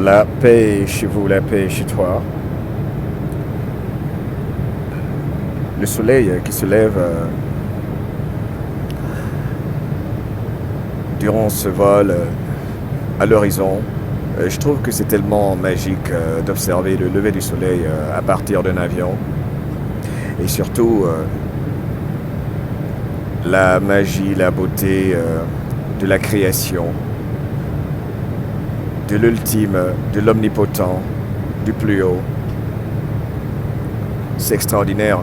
La paix est chez vous, la paix est chez toi. Le soleil qui se lève durant ce vol à l'horizon. Je trouve que c'est tellement magique d'observer le lever du soleil à partir d'un avion. Et surtout, la magie, la beauté de la création, de l'ultime, de l'omnipotent, du plus haut. C'est extraordinaire.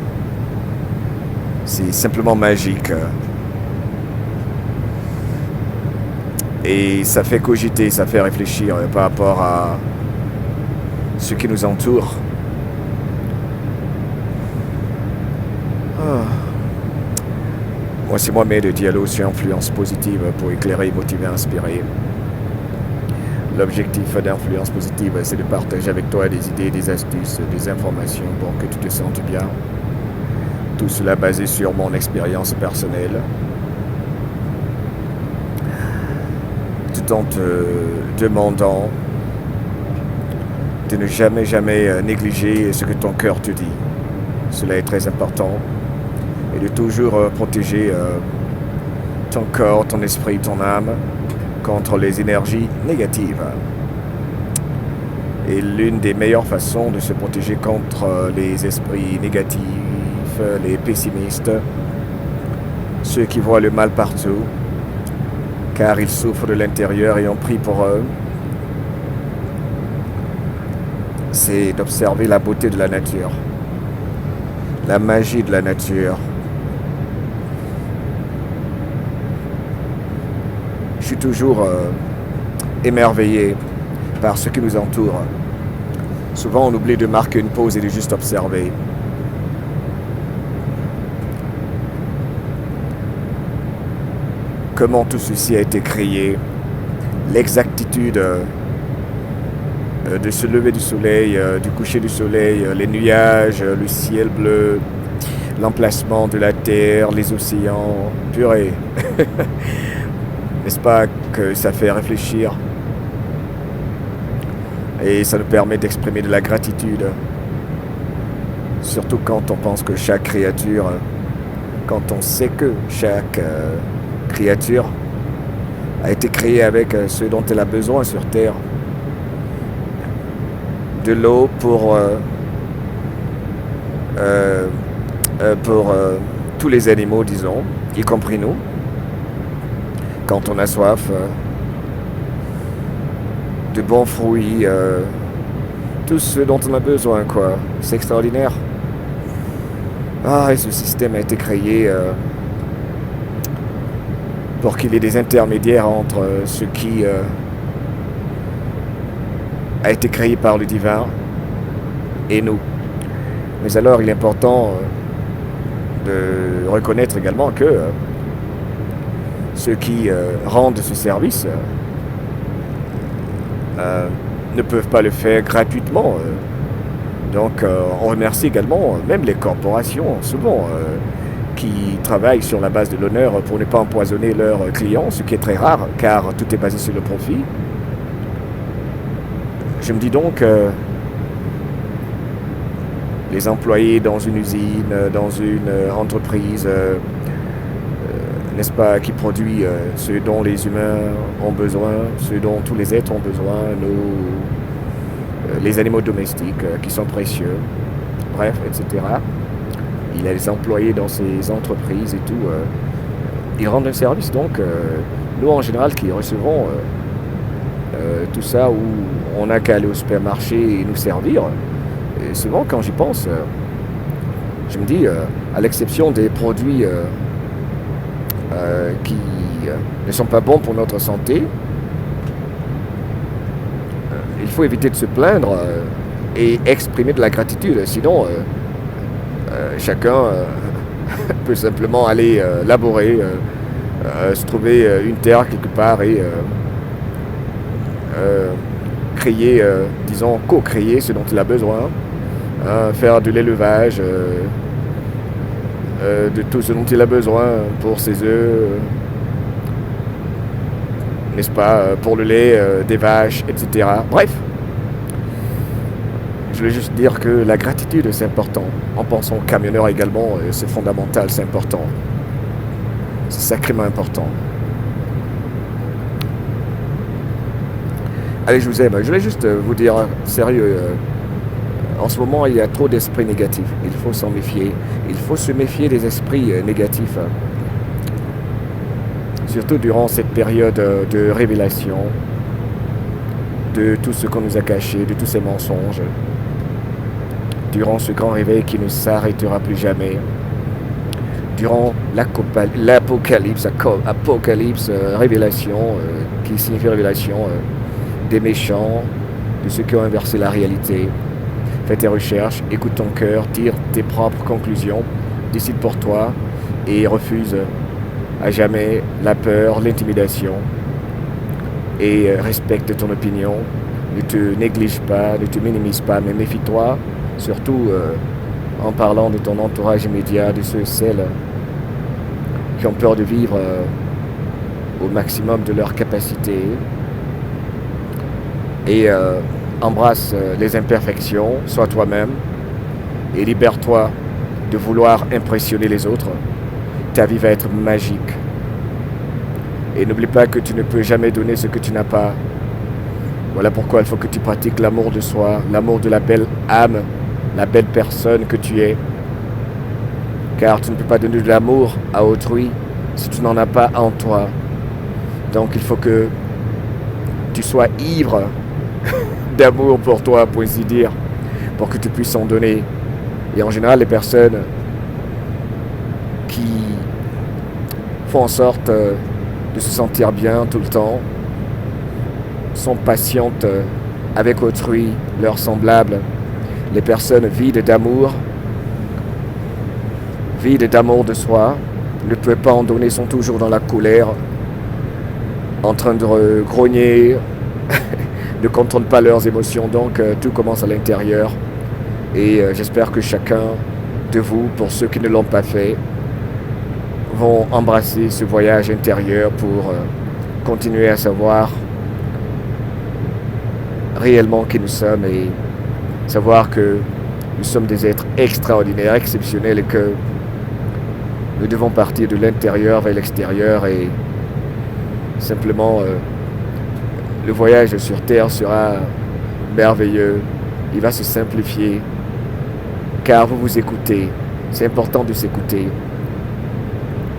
C'est simplement magique. Et ça fait cogiter, ça fait réfléchir par rapport à ce qui nous entoure. Ah. Moi, c'est Mohamed Diallo sur Influence Positive pour éclairer, motiver, inspirer. L'objectif d'Influence Positive, c'est de partager avec toi des idées, des astuces, des informations pour que tu te sentes bien. Tout cela basé sur mon expérience personnelle. Tout en te demandant de ne jamais négliger ce que ton cœur te dit. Cela est très important. Et de toujours protéger ton corps, ton esprit, ton âme contre les énergies négatives. Et l'une des meilleures façons de se protéger contre les esprits négatifs, les pessimistes, ceux qui voient le mal partout, car ils souffrent de l'intérieur et ont pris pour eux, c'est d'observer la beauté de la nature, la magie de la nature. Je suis toujours émerveillé par ce qui nous entoure. Souvent, on oublie de marquer une pause et de juste observer. Comment tout ceci a été créé, l'exactitude de ce lever du soleil, du coucher du soleil, les nuages, le ciel bleu, l'emplacement de la terre, les océans, purée. N'est-ce pas que ça fait réfléchir? Et ça nous permet d'exprimer de la gratitude. Surtout quand on pense que chaque créature, quand on sait que chaque créature a été créée avec ce dont elle a besoin sur Terre. De l'eau pour tous les animaux, disons, y compris nous. Quand on a soif, de bons fruits, tout ce dont on a besoin, quoi. C'est extraordinaire. Ah, et ce système a été créé pour qu'il y ait des intermédiaires entre ce qui a été créé par le divin et nous. Mais alors, il est important de reconnaître également que ceux qui rendent ce service ne peuvent pas le faire gratuitement. Donc, on remercie également même les corporations, souvent, qui travaillent sur la base de l'honneur pour ne pas empoisonner leurs clients, ce qui est très rare, car tout est basé sur le profit. Je me dis donc, les employés dans une usine, dans une entreprise, n'est-ce pas, qui produit ce dont les humains ont besoin, ce dont tous les êtres ont besoin, les animaux domestiques qui sont précieux, bref, etc. Il y a des employés dans ces entreprises et tout. Ils rendent un service, donc nous en général qui recevons tout ça, où on n'a qu'à aller au supermarché et nous servir. Et souvent quand j'y pense, je me dis, à l'exception des produits qui ne sont pas bons pour notre santé, il faut éviter de se plaindre et exprimer de la gratitude. Sinon, chacun peut simplement aller labourer, se trouver une terre quelque part et créer, disons, co-créer ce dont il a besoin, faire de l'élevage, de tout ce dont il a besoin pour ses œufs, n'est-ce pas, pour le lait des vaches, etc. Bref, Je voulais juste dire que la gratitude, c'est important. En pensant aux camionneurs également, c'est fondamental, c'est important. C'est sacrément important. Allez, je vous aime. Je voulais juste vous dire, sérieux, en ce moment, il y a trop d'esprits négatifs. Il faut s'en méfier. Il faut se méfier des esprits négatifs. Surtout durant cette période de révélation, de tout ce qu'on nous a caché, de tous ces mensonges. Durant ce grand réveil qui ne s'arrêtera plus jamais. Durant l'apocalypse, révélation, qui signifie révélation des méchants, de ceux qui ont inversé la réalité. Fais tes recherches, écoute ton cœur, tire tes propres conclusions, décide pour toi et refuse à jamais la peur, l'intimidation et respecte ton opinion. Ne te néglige pas, ne te minimise pas, mais méfie-toi, surtout en parlant de ton entourage immédiat, de ceux et celles qui ont peur de vivre au maximum de leur capacité. Et embrasse les imperfections, sois toi-même et libère-toi de vouloir impressionner les autres. Ta vie va être magique. Et n'oublie pas que tu ne peux jamais donner ce que tu n'as pas. Voilà pourquoi il faut que tu pratiques l'amour de soi, l'amour de la belle âme, la belle personne que tu es. Car tu ne peux pas donner de l'amour à autrui si tu n'en as pas en toi. Donc il faut que tu sois ivre d'amour pour toi, pour ainsi dire, pour que tu puisses en donner. Et en général, les personnes qui font en sorte de se sentir bien tout le temps sont patientes avec autrui, leurs semblables. Les personnes vides d'amour de soi, ne peuvent pas en donner, sont toujours dans la colère, en train de grogner, ne contrôlent pas leurs émotions, donc tout commence à l'intérieur. Et j'espère que chacun de vous, pour ceux qui ne l'ont pas fait, vont embrasser ce voyage intérieur pour continuer à savoir réellement qui nous sommes et savoir que nous sommes des êtres extraordinaires, exceptionnels et que nous devons partir de l'intérieur vers l'extérieur et simplement le voyage sur Terre sera merveilleux, il va se simplifier car vous vous écoutez, c'est important de s'écouter.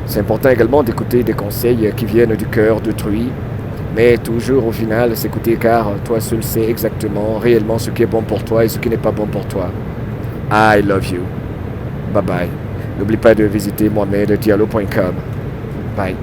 C'est important également d'écouter des conseils qui viennent du cœur d'autrui, mais toujours au final s'écouter car toi seul sais exactement, réellement ce qui est bon pour toi et ce qui n'est pas bon pour toi. I love you. Bye bye. N'oublie pas de visiter mohameddiallo.com. Bye.